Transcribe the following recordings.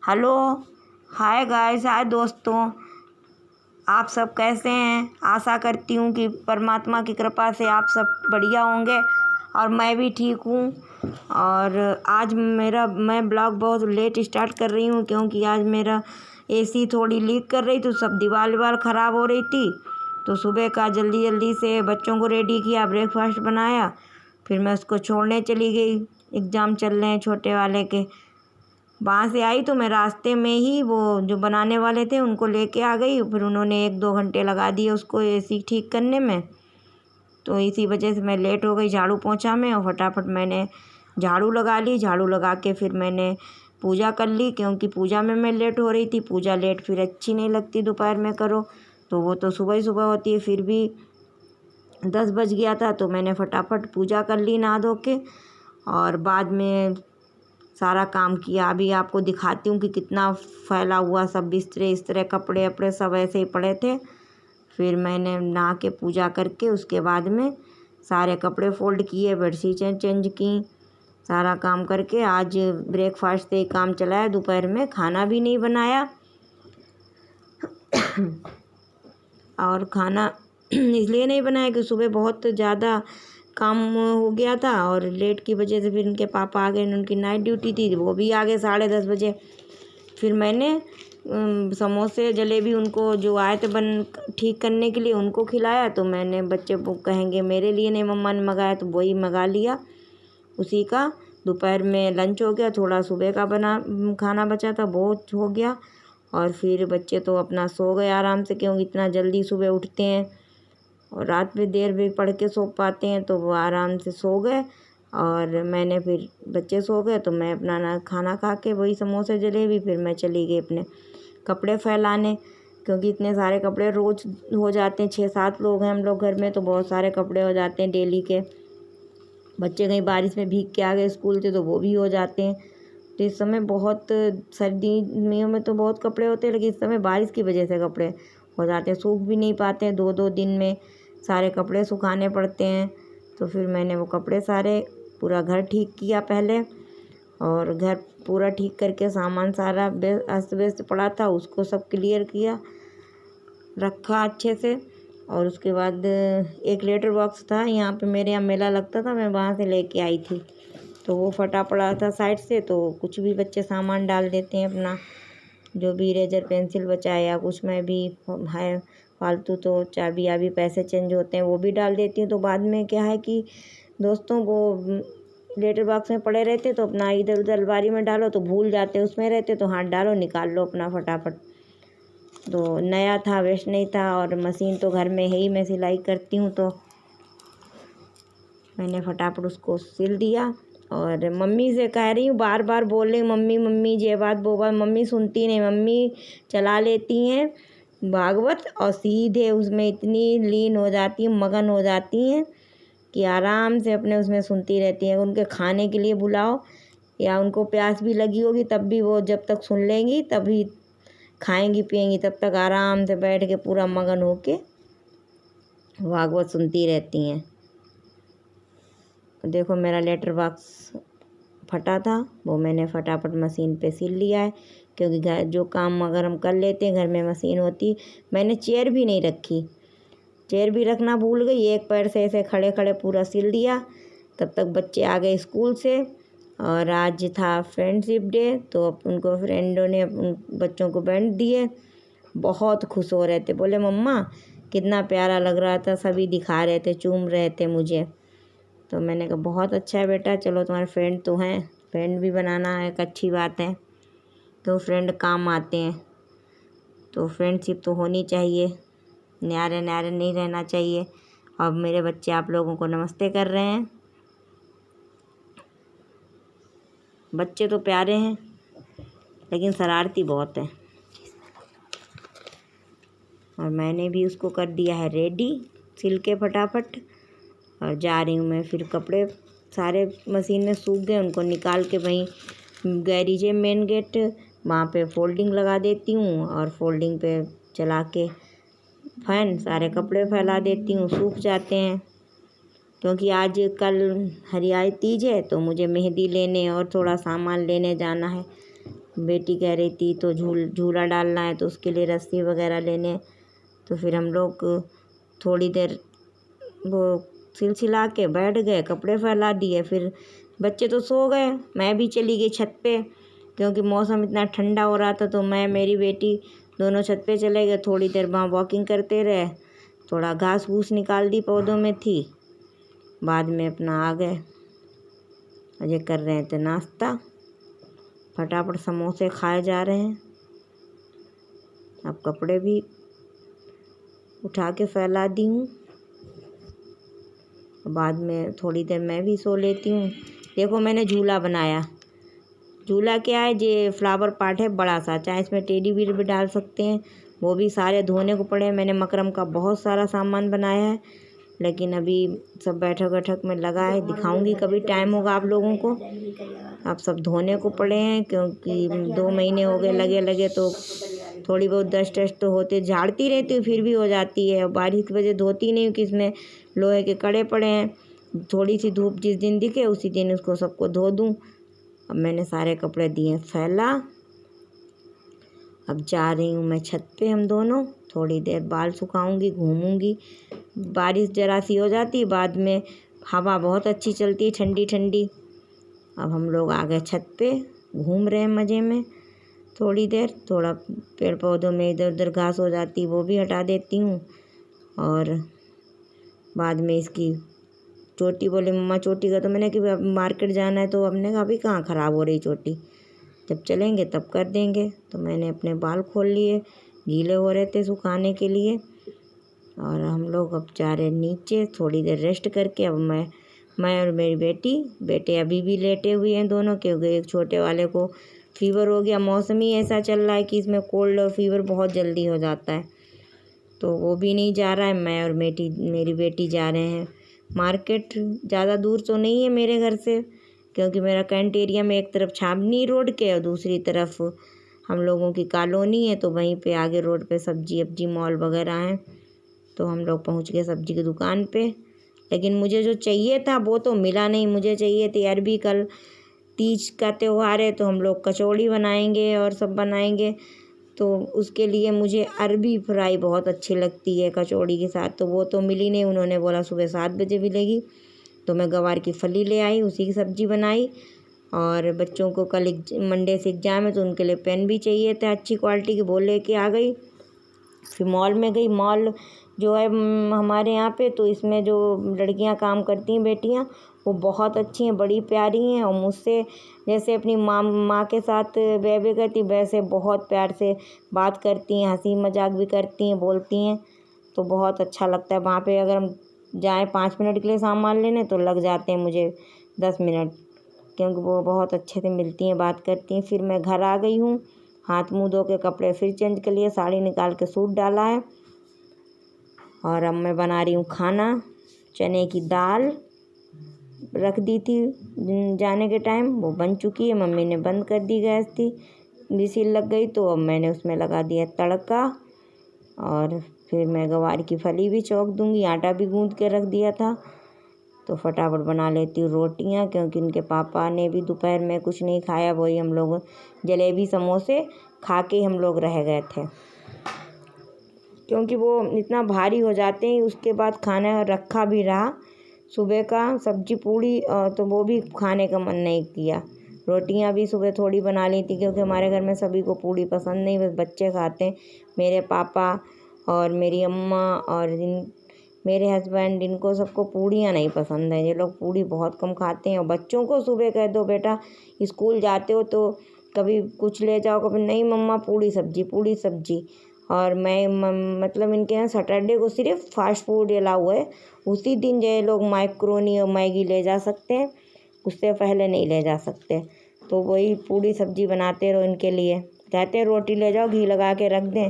Hello, hi guys, हाय दोस्तों। आप सब कैसे हैं? आशा करती हूँ कि परमात्मा की कृपा से आप सब बढ़िया होंगे और मैं भी ठीक हूँ। और आज मैं ब्लॉग बहुत लेट स्टार्ट कर रही हूँ क्योंकि आज मेरा एसी थोड़ी लीक कर रही, तो सब दीवार ख़राब हो रही थी। तो सुबह का जल्दी जल्दी से बच्चों को रेडी किया, ब्रेकफास्ट बनाया, फिर मैं उसको छोड़ने चली गई। एग्ज़ाम चल रहे हैं छोटे वाले के। वहाँ से आई तो मैं रास्ते में ही वो जो बनाने वाले थे उनको लेके आ गई। फिर उन्होंने 1-2 घंटे लगा दिए उसको एसी ठीक करने में। तो इसी वजह से मैं लेट हो गई झाड़ू पोंछा में, और फटाफट मैंने झाड़ू लगा ली। झाड़ू लगा के फिर मैंने पूजा कर ली, क्योंकि पूजा में मैं लेट हो रही थी। पूजा लेट फिर अच्छी नहीं लगती, दोपहर में करो तो वो तो सुबह ही सुबह होती है। फिर भी 10 बज गया था तो मैंने फटाफट पूजा कर ली नहा धो के, और बाद में सारा काम किया। अभी आपको दिखाती हूँ कि कितना फैला हुआ सब बिस्तरे इस्तरे कपड़े वपड़े सब ऐसे ही पड़े थे। फिर मैंने नहा के पूजा करके उसके बाद में सारे कपड़े फोल्ड किए, बेडशीटें चेंज की, सारा काम करके आज ब्रेकफास्ट से ही काम चलाया। दोपहर में खाना भी नहीं बनाया और खाना इसलिए नहीं बनाया कि सुबह बहुत ज़्यादा काम हो गया था, और लेट की वजह से फिर उनके पापा आ गए। उनकी नाइट ड्यूटी थी, वो भी आ गए 10:30 बजे। फिर मैंने समोसे जलेबी उनको जो आए थे बन ठीक करने के लिए उनको खिलाया। तो मैंने बच्चे वो कहेंगे मेरे लिए नहीं मम्मा ने मंगाया, तो वही मंगा लिया। उसी का दोपहर में लंच हो गया। थोड़ा सुबह का बना खाना बचा था, बहुत हो गया। और फिर बच्चे तो अपना सो गए आराम से, क्योंकि इतना जल्दी सुबह उठते हैं और रात में देर भी पढ़ के सो पाते हैं, तो वो आराम से सो गए। और मैंने फिर बच्चे सो गए तो मैं अपना ना खाना खा के वही समोसे जलेबी फिर मैं चली गई अपने कपड़े फैलाने, क्योंकि इतने सारे कपड़े रोज़ हो जाते हैं। 6-7 लोग हैं हम लोग घर में, तो बहुत सारे कपड़े हो जाते हैं डेली के। बच्चे कहीं बारिश में भीग के आ गए स्कूल से तो वो भी हो जाते हैं। तो इस समय बहुत सर्दियों में तो बहुत कपड़े होते हैं, लेकिन इस समय बारिश की वजह से कपड़े हो जाते हैं, सूख भी नहीं पाते हैं। 2-2 दिन में सारे कपड़े सुखाने पड़ते हैं। तो फिर मैंने वो कपड़े सारे पूरा घर ठीक किया पहले, और घर पूरा ठीक करके सामान सारा अस्त व्यस्त पड़ा था उसको सब क्लियर किया, रखा अच्छे से। और उसके बाद एक लेटर बॉक्स था, यहाँ पे मेरे यहाँ मेला लगता था, मैं वहाँ से लेके आई थी। तो वो फटा पड़ा था साइड से, तो कुछ भी बच्चे सामान डाल देते हैं अपना, जो भी इरेजर पेंसिल बचा या कुछ में भी है फालतू, तो चाबी या भी पैसे चेंज होते हैं वो भी डाल देती हूँ। तो बाद में क्या है कि दोस्तों वो लेटर बॉक्स में पड़े रहते, तो अपना इधर उधर अलमारी में डालो तो भूल जाते, उसमें रहते तो हाथ डालो निकाल लो अपना फटाफट। तो नया था, वेस्ट नहीं था, और मशीन तो घर में है ही, मैं सिलाई करती हूँ, तो मैंने फटाफट उसको सिल दिया। और मम्मी से कह रही हूँ, बार बार बोल रही मम्मी मम्मी, ये बात वो बात, मम्मी सुनती नहीं। मम्मी चला लेती हैं भागवत और सीधे उसमें इतनी लीन हो जाती हैं, मगन हो जाती हैं कि आराम से अपने उसमें सुनती रहती हैं। उनके खाने के लिए बुलाओ या उनको प्यास भी लगी होगी तब भी वो जब तक सुन लेंगी तभी खाएंगी पिएंगी, तब तक आराम से बैठ के पूरा मगन होके भागवत सुनती रहती हैं। देखो मेरा लेटर बॉक्स फटा था, वो मैंने फटाफट मशीन पे सिल लिया है, क्योंकि घर जो काम अगर हम कर लेते हैं घर में मशीन होती। मैंने चेयर भी नहीं रखी, चेयर भी रखना भूल गई, एक पैर से ऐसे खड़े खड़े पूरा सिल दिया। तब तक बच्चे आ गए स्कूल से, और आज था फ्रेंडशिप डे, तो उनको फ्रेंडों ने उन बच्चों को बैंड दिए। बहुत खुश हो रहे थे, बोले मम्मा कितना प्यारा लग रहा था, सभी दिखा रहे थे, चूम रहे थे मुझे। तो मैंने कहा बहुत अच्छा है बेटा, चलो तुम्हारे फ्रेंड तो हैं, फ्रेंड भी बनाना एक अच्छी बात है, तो फ्रेंड काम आते हैं। तो फ्रेंडशिप तो होनी चाहिए, न्यारे न्यारे नहीं रहना चाहिए। अब मेरे बच्चे आप लोगों को नमस्ते कर रहे हैं। बच्चे तो प्यारे हैं लेकिन शरारती बहुत हैं। और मैंने भी उसको कर दिया है रेडी सिल के फटाफट, और जा रही हूँ मैं। फिर कपड़े सारे मशीन में सूख गए, उनको निकाल के वहीं गैरेज मेन गेट वहाँ पे फोल्डिंग लगा देती हूँ, और फोल्डिंग पे चला के फैन सारे कपड़े फैला देती हूँ, सूख जाते हैं। क्योंकि आज कल हरियाई तीज है, तो मुझे मेहंदी लेने और थोड़ा सामान लेने जाना है, बेटी कह रही थी तो झूला डालना है, तो उसके लिए रस्सी वगैरह लेने। तो फिर हम लोग थोड़ी देर वो सिलसिला के बैठ गए, कपड़े फैला दिए। फिर बच्चे तो सो गए, मैं भी चली गई छत पे, क्योंकि मौसम इतना ठंडा हो रहा था। तो मैं मेरी बेटी दोनों छत पे चले गए, थोड़ी देर वहाँ वॉकिंग करते रहे, थोड़ा घास फूस निकाल दी पौधों में थी। बाद में अपना आ गए। अजय कर रहे थे नाश्ता, फटाफट समोसे खाए जा रहे हैं। अब कपड़े भी उठा के फैला दी हूँ। बाद में थोड़ी देर मैं भी सो लेती हूँ। देखो मैंने झूला बनाया। झूला क्या है, ये फ्लावर पार्ट है बड़ा सा, चाहे इसमें टेडी बियर भी डाल सकते हैं। वो भी सारे धोने को पड़े हैं। मैंने मकरम का बहुत सारा सामान बनाया है, लेकिन अभी सब बैठक बैठक में लगा है। दिखाऊंगी कभी टाइम होगा आप लोगों को। अब सब धोने को पड़े हैं, क्योंकि 2 महीने हो गए लगे लगे, तो थोड़ी बहुत डस्ट डस्ट तो होते, झाड़ती रहती हूँ फिर भी हो जाती है। और बारिश की वजह धोती नहीं हूँ कि इसमें लोहे के कड़े पड़े हैं। थोड़ी सी धूप जिस दिन दिखे उसी दिन उसको सबको धो दूँ। अब मैंने सारे कपड़े दिए फैला। अब जा रही हूँ मैं छत पे, हम दोनों थोड़ी देर बाल सुखाऊंगी, घूमूंगी। बारिश जरा सी हो जाती है, बाद में हवा बहुत अच्छी चलती है, ठंडी ठंडी। अब हम लोग आ गए छत पे, घूम रहे हैं मज़े में। थोड़ी देर थोड़ा पेड़ पौधों में इधर उधर घास हो जाती वो भी हटा देती हूँ। और बाद में इसकी चोटी बोले मम्मा चोटी का, तो मैंने कि अब मार्केट जाना है, तो हमने कहा अभी कहाँ ख़राब हो रही चोटी, जब चलेंगे तब कर देंगे। तो मैंने अपने बाल खोल लिए, गीले हो रहे थे सुखाने के लिए। और हम लोग अब जा रहे नीचे थोड़ी देर रेस्ट करके। अब मैं और मेरी बेटे अभी भी लेटे हुए हैं दोनों, क्योंकि एक छोटे वाले को फीवर हो गया। मौसम ही ऐसा चल रहा है कि इसमें कोल्ड और फीवर बहुत जल्दी हो जाता है, तो वो भी नहीं जा रहा है। मैं और मेरी बेटी जा रहे हैं मार्केट। ज़्यादा दूर तो नहीं है मेरे घर से, क्योंकि मेरा कैंट एरिया में एक तरफ छावनी रोड के और दूसरी तरफ हम लोगों की कॉलोनी है। तो वहीं पे आगे रोड पे सब्जी अब्जी मॉल वगैरह हैं। तो हम लोग पहुंच गए सब्जी की दुकान पे, लेकिन मुझे जो चाहिए था वो तो मिला नहीं। मुझे चाहिए थी अरबी। कल तीज का त्यौहार है, तो हम लोग कचौड़ी बनाएंगे और सब बनाएंगे। तो उसके लिए मुझे अरबी फ्राई बहुत अच्छी लगती है कचौड़ी के साथ, तो वो तो मिली नहीं। उन्होंने बोला सुबह 7 बजे मिलेगी, तो मैं गवार की फली ले आई, उसी की सब्ज़ी बनाई। और बच्चों को कल मंडे से एग्ज़ाम है, तो उनके लिए पेन भी चाहिए था अच्छी क्वालिटी की, वो लेके आ गई। फिर मॉल में गई। मॉल जो है हमारे यहाँ पे, तो इसमें जो लड़कियाँ काम करती हैं बेटियाँ, वो बहुत अच्छी हैं, बड़ी प्यारी हैं। और मुझसे जैसे अपनी माँ के साथ व्यवहार करती वैसे बहुत प्यार से बात करती हैं, हंसी मजाक भी करती हैं, बोलती हैं। तो बहुत अच्छा लगता है वहाँ पे। अगर हम जाएँ 5 मिनट के लिए सामान लेने, तो लग जाते हैं मुझे 10 मिनट, क्योंकि वो बहुत अच्छे से मिलती हैं, बात करती हैं। फिर मैं घर आ गई हूँ, हाथ मुँह धो के कपड़े फिर चेंज कर लिए, साड़ी निकाल के सूट डाला है। और अब मैं बना रही हूँ खाना। चने की दाल रख दी थी जाने के टाइम, वो बन चुकी है। मम्मी ने बंद कर दी, गैस थी, विसिल लग गई, तो अब मैंने उसमें लगा दिया तड़का। और फिर मैं गवार की फली भी चौंक दूँगी, आटा भी गूँद के रख दिया था। तो फटाफट बना लेती हूँ रोटियाँ, क्योंकि उनके पापा ने भी दोपहर में कुछ नहीं खाया। वही हम लोग जलेबी समोसे खा के हम लोग रह गए थे, क्योंकि वो इतना भारी हो जाते हैं। उसके बाद खाना रखा भी रहा सुबह का, सब्जी पूड़ी, तो वो भी खाने का मन नहीं किया। रोटियां भी सुबह थोड़ी बना ली थी, क्योंकि हमारे घर में सभी को पूड़ी पसंद नहीं, बस बच्चे खाते हैं। मेरे पापा और मेरी अम्मा और मेरे हस्बैंड, इनको सबको पूड़ियाँ नहीं पसंद है। ये लोग पूड़ी बहुत कम खाते हैं। और बच्चों को सुबह कह दो बेटा स्कूल जाते हो तो कभी कुछ ले जाओ, कभी नहीं मम्मा पूड़ी सब्जी। और मैं मतलब इनके यहाँ सैटरडे को सिर्फ फास्ट फूड अलाउ है। उसी दिन जो लोग मैक्रोनी और मैगी ले जा सकते हैं, उससे पहले नहीं ले जा सकते। तो वही पूड़ी सब्जी बनाते रहो इनके लिए। कहते हैं रोटी ले जाओ, घी लगा के रख दें,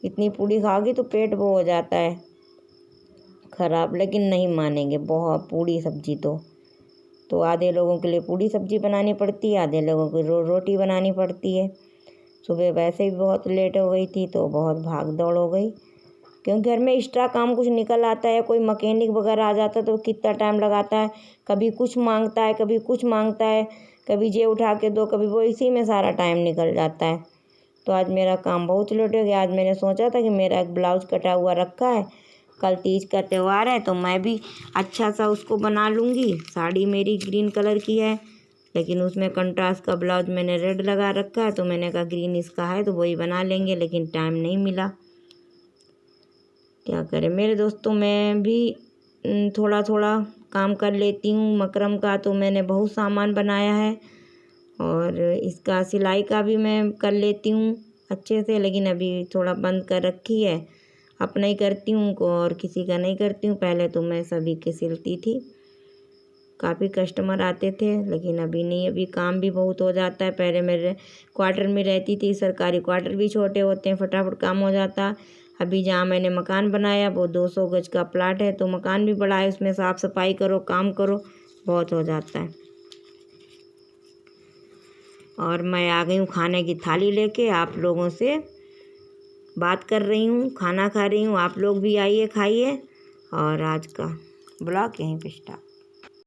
इतनी पूड़ी खाओगी तो पेट वो हो जाता है ख़राब, लेकिन नहीं मानेंगे। बहुत पूड़ी सब्जी तो आधे लोगों के लिए पूड़ी सब्जी बनानी पड़ती है, आधे लोगों को रोटी बनानी पड़ती है। सुबह वैसे भी बहुत लेट हो गई थी, तो बहुत भाग दौड़ हो गई, क्योंकि घर में एक्स्ट्रा काम कुछ निकल आता है। कोई मैकेनिक वगैरह आ जाता है तो कितना टाइम लगाता है, कभी कुछ मांगता है कभी कुछ मांगता है। कभी ये उठा के दो, कभी वो, इसी में सारा टाइम निकल जाता है। तो आज मेरा काम बहुत लेट हो गया। आज मैंने सोचा था कि मेरा एक ब्लाउज कटा हुआ रखा है, कल तीज का त्यौहार है तो मैं भी अच्छा सा उसको बना लूँगी। साड़ी मेरी ग्रीन कलर की है, लेकिन उसमें कंट्रास्ट का ब्लाउज मैंने रेड लगा रखा है, तो मैंने कहा ग्रीन इसका है तो वही बना लेंगे, लेकिन टाइम नहीं मिला। क्या करें मेरे दोस्तों, मैं भी थोड़ा थोड़ा काम कर लेती हूँ। मकरम का तो मैंने बहुत सामान बनाया है, और इसका सिलाई का भी मैं कर लेती हूँ अच्छे से, लेकिन अभी थोड़ा बंद कर रखी है। अपना ही करती हूँ और किसी का नहीं करती हूँ। पहले तो मैं सभी के सिलती थी, काफ़ी कस्टमर आते थे, लेकिन अभी नहीं, अभी काम भी बहुत हो जाता है। पहले मेरे क्वार्टर में रहती थी, सरकारी क्वार्टर भी छोटे होते हैं, फटाफट काम हो जाता। अभी जहाँ मैंने मकान बनाया वो 200 गज का प्लाट है, तो मकान भी बड़ा है, उसमें साफ़ सफाई करो, काम करो, बहुत हो जाता है। और मैं आ गई हूँ खाने की थाली लेके, आप लोगों से बात कर रही हूँ, खाना खा रही हूँ। आप लोग भी आइए, खाइए। और आज का ब्लॉग यहीं पे स्टॉप।